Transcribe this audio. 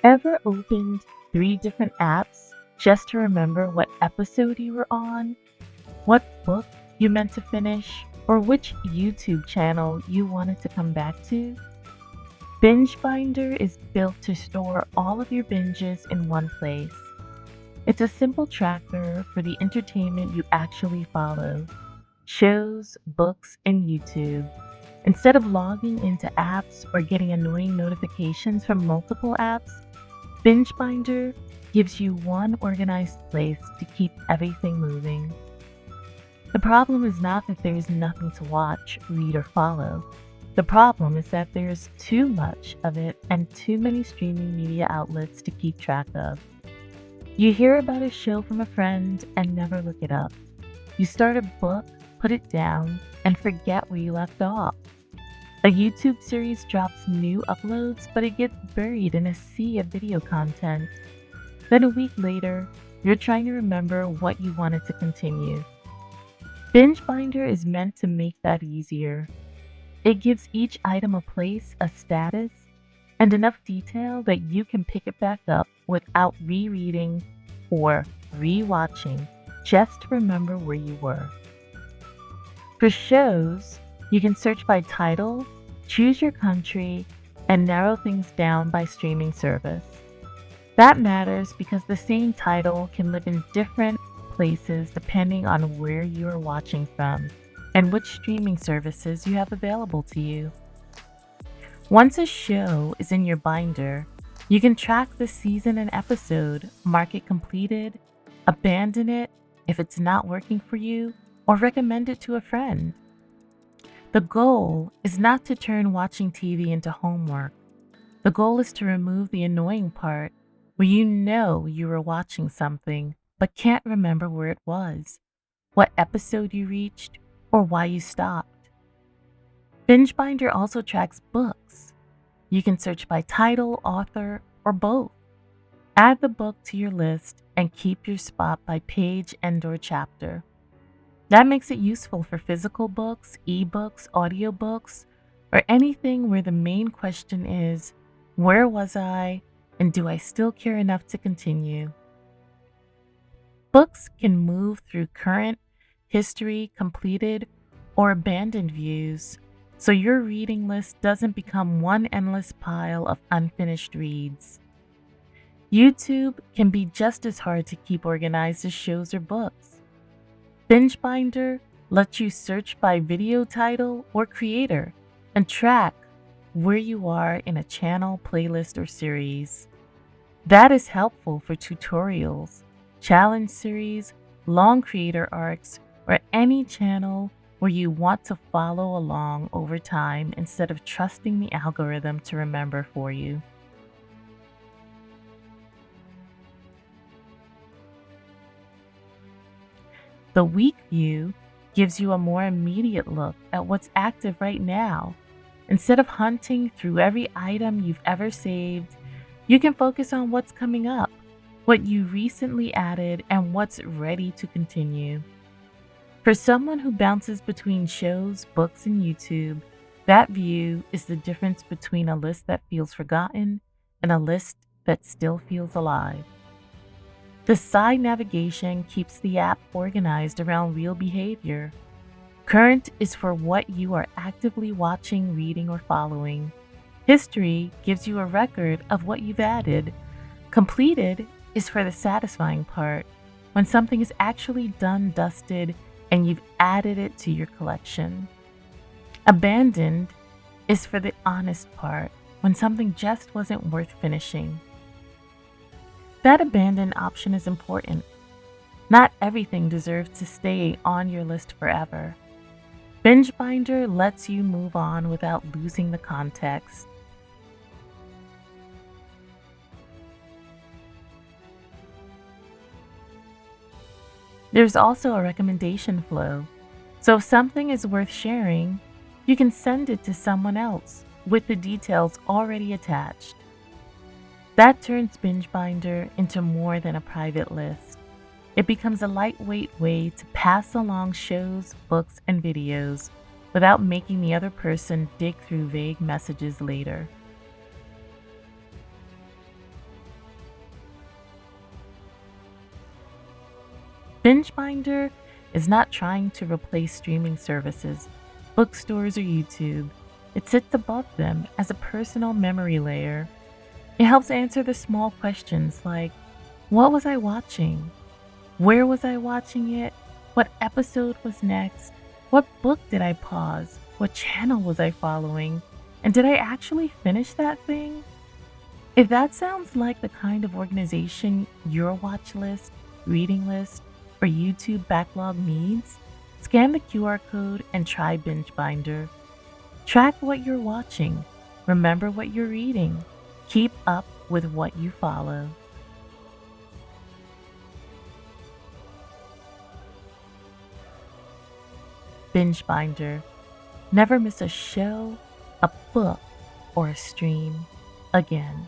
Ever opened 3 different apps just to remember what episode you were on, what book you meant to finish, or which YouTube channel you wanted to come back to? Binge Binder is built to store all of your binges in one place. It's a simple tracker for the entertainment you actually follow: shows, books, and YouTube. Instead of logging into apps or getting annoying notifications from multiple apps, Binge Binder gives you one organized place to keep everything moving. The problem is not that there is nothing to watch, read, or follow. The problem is that there is too much of it and too many streaming media outlets to keep track of. You hear about a show from a friend and never look it up. You start a book, put it down, and forget where you left off. A YouTube series drops new uploads, but it gets buried in a sea of video content. Then a week later, you're trying to remember what you wanted to continue. Binge Binder is meant to make that easier. It gives each item a place, a status, and enough detail that you can pick it back up without rereading or rewatching just to remember where you were. For shows, you can search by title, choose your country, and narrow things down by streaming service. That matters because the same title can live in different places depending on where you are watching from and which streaming services you have available to you. Once a show is in your binder, you can track the season and episode, mark it completed, abandon it if it's not working for you, or recommend it to a friend. The goal is not to turn watching TV into homework. The goal is to remove the annoying part where you know you were watching something but can't remember where it was, what episode you reached, or why you stopped. Binge Binder also tracks books. You can search by title, author, or both. Add the book to your list and keep your spot by page and/or chapter. That makes it useful for physical books, ebooks, audiobooks, or anything where the main question is, where was I, and do I still care enough to continue? Books can move through current, history, completed, or abandoned views, so your reading list doesn't become one endless pile of unfinished reads. YouTube can be just as hard to keep organized as shows or books. Binge Binder lets you search by video title or creator and track where you are in a channel, playlist, or series. That is helpful for tutorials, challenge series, long creator arcs, or any channel where you want to follow along over time instead of trusting the algorithm to remember for you. The week view gives you a more immediate look at what's active right now. Instead of hunting through every item you've ever saved, you can focus on what's coming up, what you recently added, and what's ready to continue. For someone who bounces between shows, books, and YouTube, that view is the difference between a list that feels forgotten and a list that still feels alive. The side navigation keeps the app organized around real behavior. Current is for what you are actively watching, reading, or following. History gives you a record of what you've added. Completed is for the satisfying part, when something is actually done, dusted, and you've added it to your collection. Abandoned is for the honest part, when something just wasn't worth finishing. That abandon option is important. Not everything deserves to stay on your list forever. Binge Binder lets you move on without losing the context. There's also a recommendation flow. So if something is worth sharing, you can send it to someone else with the details already attached. That turns Binge Binder into more than a private list. It becomes a lightweight way to pass along shows, books, and videos without making the other person dig through vague messages later. BingeBinder is not trying to replace streaming services, bookstores, or YouTube. It sits above them as a personal memory layer. It helps answer the small questions like, what was I watching? Where was I watching it? What episode was next? What book did I pause? What channel was I following? And did I actually finish that thing? If that sounds like the kind of organization your watch list, reading list, or YouTube backlog needs, scan the QR code and try BingeBinder. Track what you're watching, remember what you're reading, keep up with what you follow. BingeBinder. Never miss a show, a book, or a stream again.